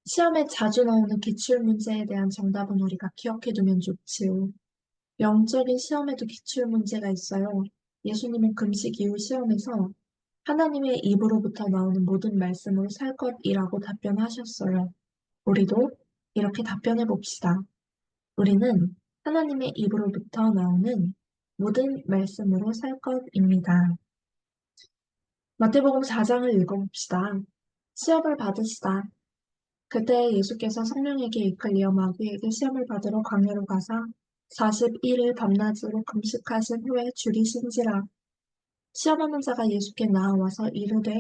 시험에 자주 나오는 기출문제에 대한 정답은 우리가 기억해두면 좋지요. 영적인 시험에도 기출문제가 있어요. 예수님은 금식 이후 시험에서 하나님의 입으로부터 나오는 모든 말씀으로 살 것이라고 답변하셨어요. 우리도 이렇게 답변해 봅시다. 우리는 하나님의 입으로부터 나오는 모든 말씀으로 살 것입니다. 마태복음 4장을 읽어봅시다. 시험을 받으시다. 그때 예수께서 성령에게 이끌려 마귀에게 시험을 받으러 광야로 가사 41일 밤낮으로 금식하신 후에 줄이신지라. 시험하는 자가 예수께 나와서 이르되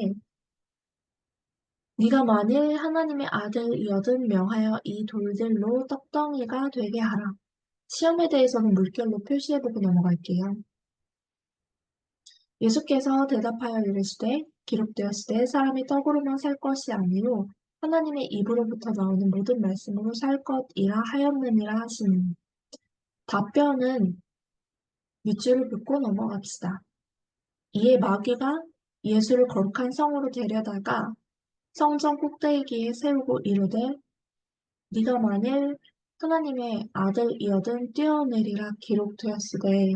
네가 만일 하나님의 아들이거든 명하여 이 돌들로 떡덩이가 되게 하라. 시험에 대해서는 물결로 표시해보고 넘어갈게요. 예수께서 대답하여 이르시되 기록되었으되 사람이 떡으로만 살 것이 아니요 하나님의 입으로부터 나오는 모든 말씀으로 살 것이라 하였느니라 하시니. 답변은 밑줄을 긋고 넘어갑시다. 이에 마귀가 예수를 거룩한 성으로 데려다가 성전 꼭대기에 세우고 이르되 네가 만일 하나님의 아들이거든 뛰어내리라 기록되었으되.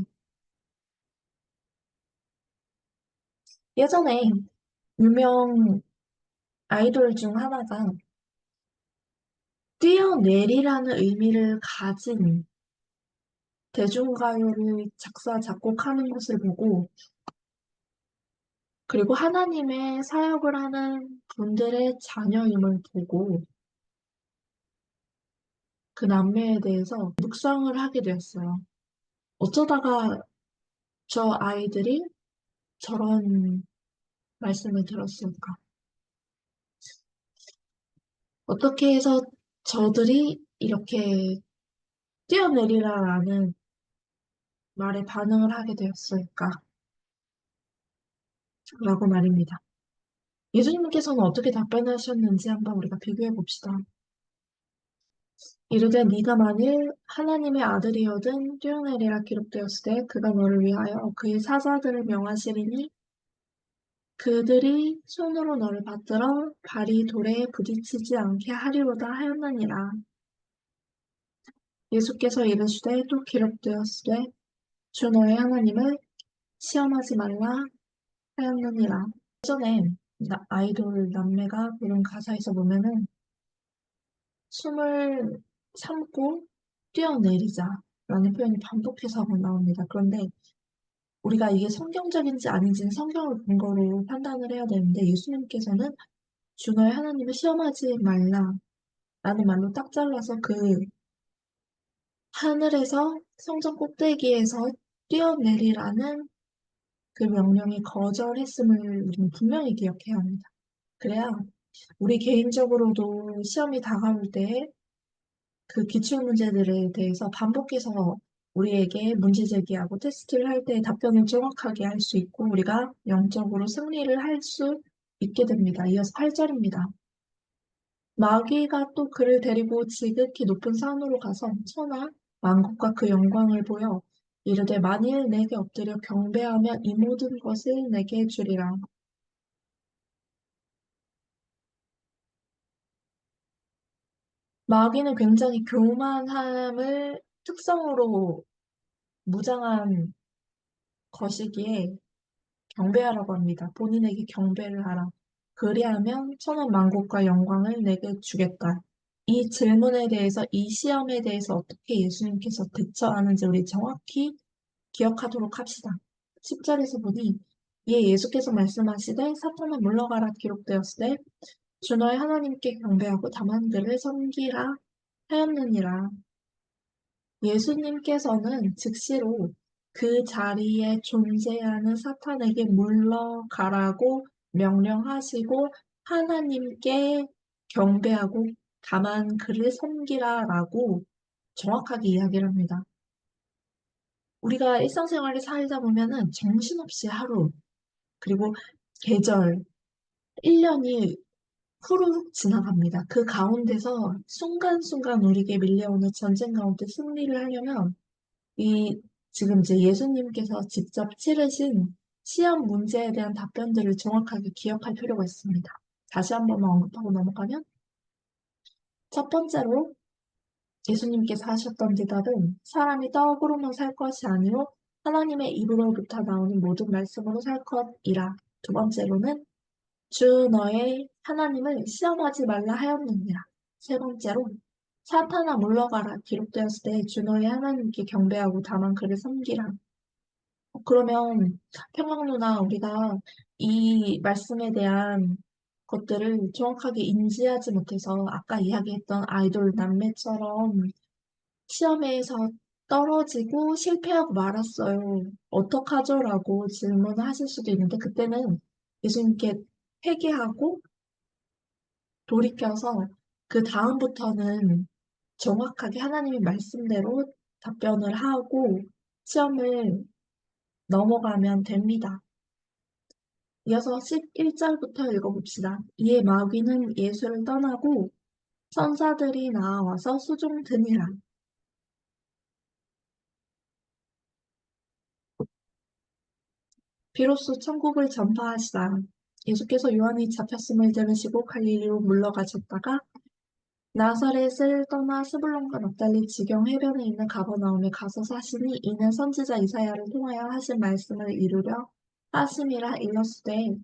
예전에 유명 아이돌 중 하나가 뛰어내리라는 의미를 가진 대중가요를 작사, 작곡하는 것을 보고, 그리고 하나님의 사역을 하는 분들의 자녀임을 보고 그 남매에 대해서 묵상을 하게 되었어요. 어쩌다가 저 아이들이 저런 말씀을 들었을까? 어떻게 해서 저들이 이렇게 뛰어내리라라는 말에 반응을 하게 되었을까? 라고 말입니다. 예수님께서는 어떻게 답변하셨는지 한번 우리가 비교해 봅시다. 이르되 네가 만일 하나님의 아들이거든 뛰어내리라 기록되었을 때 그가 너를 위하여 그의 사자들을 명하시리니 그들이 손으로 너를 받들어 발이 돌에 부딪히지 않게 하리로다 하였느니라. 예수께서 이르시되 또 기록되었으되 주 너의 하나님을 시험하지 말라 하였느니라. 예전에 아이돌 남매가 부른 가사에서 보면은 숨을 참고 뛰어내리자라는 표현이 반복해서 나옵니다. 그런데 우리가 이게 성경적인지 아닌지는 성경을 근거로 판단을 해야 되는데 예수님께서는 주 너의 하나님을 시험하지 말라 라는 말로 딱 잘라서 그 하늘에서 성전 꼭대기에서 뛰어내리라는 그 명령이 거절했음을 우리는 분명히 기억해야 합니다. 그래야 우리 개인적으로도 시험이 다가올 때 그 기출문제들에 대해서 반복해서 우리에게 문제 제기하고 테스트를 할 때 답변을 정확하게 할 수 있고 우리가 영적으로 승리를 할 수 있게 됩니다. 이어서 8절입니다. 마귀가 또 그를 데리고 지극히 높은 산으로 가서 천하 만국과 그 영광을 보여 이르되 만일 내게 엎드려 경배하면 이 모든 것을 내게 주리라. 마귀는 굉장히 교만함을 특성으로 무장한 것이기에 경배하라고 합니다. 본인에게 경배를 하라. 그리하면 천원 만국과 영광을 내게 주겠다. 이 질문에 대해서, 이 시험에 대해서 어떻게 예수님께서 대처하는지 우리 정확히 기억하도록 합시다. 10절에서 보니 이에 예수께서 말씀하시되 사탄아 물러가라 기록되었으되 주 너의 하나님께 경배하고 다만 그를 섬기라 하였느니라. 예수님께서는 즉시로 그 자리에 존재하는 사탄에게 물러가라고 명령하시고 하나님께 경배하고 다만 그를 섬기라라고 정확하게 이야기를 합니다. 우리가 일상생활을 살다 보면은 정신없이 하루, 그리고 계절, 1년이 후루룩 지나갑니다. 그 가운데서 순간순간 우리에게 밀려오는 전쟁 가운데 승리를 하려면 이 지금 이제 예수님께서 직접 치르신 시험 문제에 대한 답변들을 정확하게 기억할 필요가 있습니다. 다시 한 번만 언급하고 넘어가면 첫 번째로 예수님께서 하셨던 대답은 사람이 떡으로만 살 것이 아니요 하나님의 입으로부터 나오는 모든 말씀으로 살 것이라. 두 번째로는 주 너의 하나님을 시험하지 말라 하였느니라. 세 번째로 사탄아 물러가라 기록되었을 때 주 너의 하나님께 경배하고 다만 그를 섬기라. 그러면 평강 누나 우리가 이 말씀에 대한 것들을 정확하게 인지하지 못해서 아까 이야기했던 아이돌 남매처럼 시험에서 떨어지고 실패하고 말았어요. 어떡하죠? 라고 질문을 하실 수도 있는데 그때는 예수님께 회개하고 돌이켜서 그 다음부터는 정확하게 하나님의 말씀대로 답변을 하고 시험을 넘어가면 됩니다. 이어서 11절부터 읽어봅시다. 이에 마귀는 예수를 떠나고 천사들이 나와서 수종 드니라. 비로소 천국을 전파하시다. 예수께서 요한이 잡혔음을 들으시고 갈릴리로 물러가셨다가 나사렛을 떠나 스불론과 납달리 지경 해변에 있는 가버나움에 가서 사시니 이는 선지자 이사야를 통하여 하신 말씀을 이루려 하심이라 일렀으되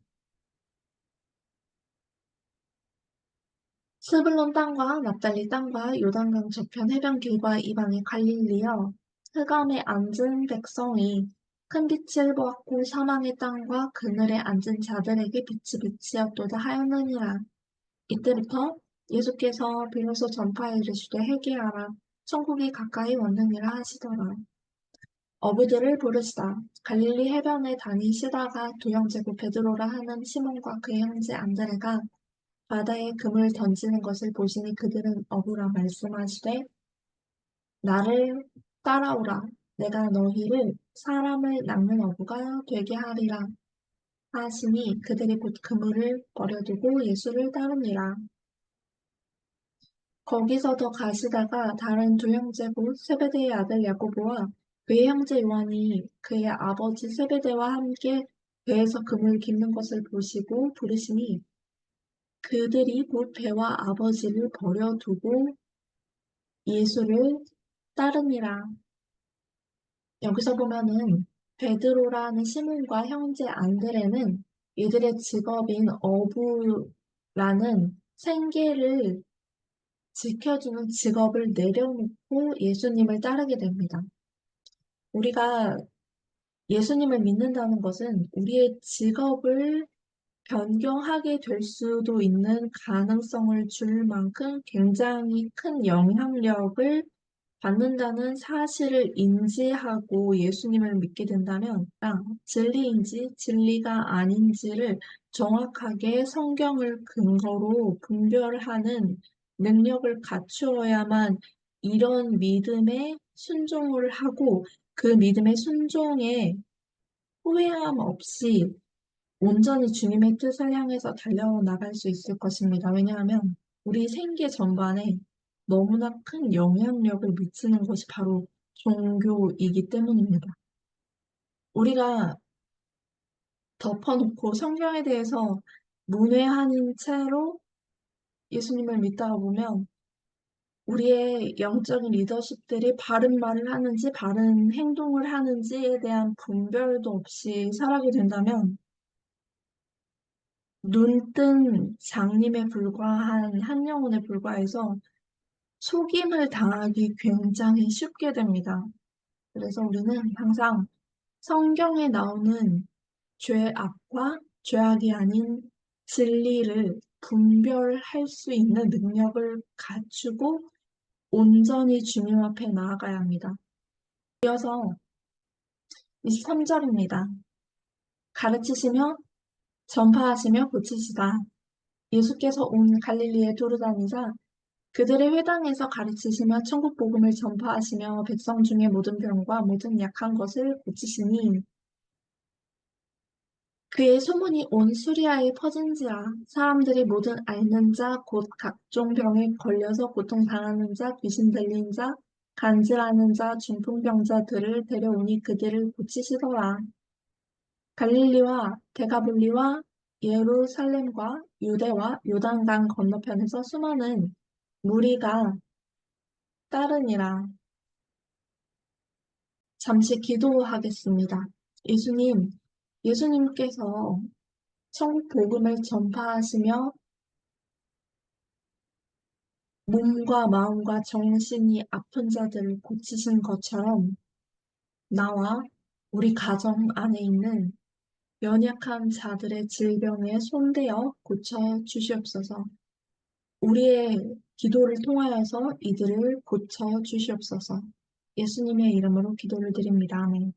스불론 땅과 납달리 땅과 요단강 저편 해변길과 이방의 갈릴리여 흑암에 앉은 백성이 큰 빛을 보았고 사망의 땅과 그늘에 앉은 자들에게 빛이 비치었도다 하였느니라. 이때부터 예수께서 비로소 전파에 이르시되 회개하라 천국이 가까이 왔느니라 하시더라. 어부들을 부르시다. 갈릴리 해변에 다니시다가 두 형제고 베드로라 하는 시몬과 그의 형제 안드레가 바다에 금을 던지는 것을 보시니 그들은 어부라 말씀하시되 나를 따라오라 내가 너희를 사람을 낚는 어부가 되게 하리라 하시니 그들이 곧 그물을 버려두고 예수를 따르니라. 거기서 더 가시다가 다른 두 형제 곧 세베대의 아들 야고보와 그의 형제 요한이 그의 아버지 세베대와 함께 배에서 그물 깁는 것을 보시고 부르시니 그들이 곧 배와 아버지를 버려두고 예수를 따르니라. 여기서 보면은 베드로라는 시몬과 형제 안드레는 이들의 직업인 어부라는 생계를 지켜주는 직업을 내려놓고 예수님을 따르게 됩니다. 우리가 예수님을 믿는다는 것은 우리의 직업을 변경하게 될 수도 있는 가능성을 줄 만큼 굉장히 큰 영향력을 받는다는 사실을 인지하고 예수님을 믿게 된다면 진리인지 진리가 아닌지를 정확하게 성경을 근거로 분별하는 능력을 갖추어야만 이런 믿음에 순종을 하고 그 믿음의 순종에 후회함 없이 온전히 주님의 뜻을 향해서 달려나갈 수 있을 것입니다. 왜냐하면 우리 생계 전반에 너무나 큰 영향력을 미치는 것이 바로 종교이기 때문입니다. 우리가 덮어놓고 성경에 대해서 문외한인 채로 예수님을 믿다가 보면 우리의 영적인 리더십들이 바른 말을 하는지 바른 행동을 하는지에 대한 분별도 없이 살아가게 된다면 눈뜬 장님에 불과한 한 영혼에 불과해서 속임을 당하기 굉장히 쉽게 됩니다. 그래서 우리는 항상 성경에 나오는 죄악과 죄악이 아닌 진리를 분별할 수 있는 능력을 갖추고 온전히 주님 앞에 나아가야 합니다. 이어서 23절입니다. 가르치시며 전파하시며 고치시다. 예수께서 온 갈릴리에 두루다니자 그들의 회당에서 가르치시며 천국 복음을 전파하시며 백성 중에 모든 병과 모든 약한 것을 고치시니 그의 소문이 온 수리아에 퍼진지라. 사람들이 모든 앓는 자 곧 각종 병에 걸려서 고통당하는 자 귀신 들린 자 간질하는 자 중풍병자들을 데려오니 그들을 고치시더라. 갈릴리와 데가볼리와 예루살렘과 유대와 요단강 건너편에서 수많은 무리가 따르니라. 잠시 기도하겠습니다. 예수님, 예수님께서 천국 복음을 전파하시며 몸과 마음과 정신이 아픈 자들을 고치신 것처럼 나와 우리 가정 안에 있는 연약한 자들의 질병에 손대어 고쳐 주시옵소서. 우리의 기도를 통하여서 이들을 고쳐 주시옵소서. 예수님의 이름으로 기도를 드립니다. 아멘.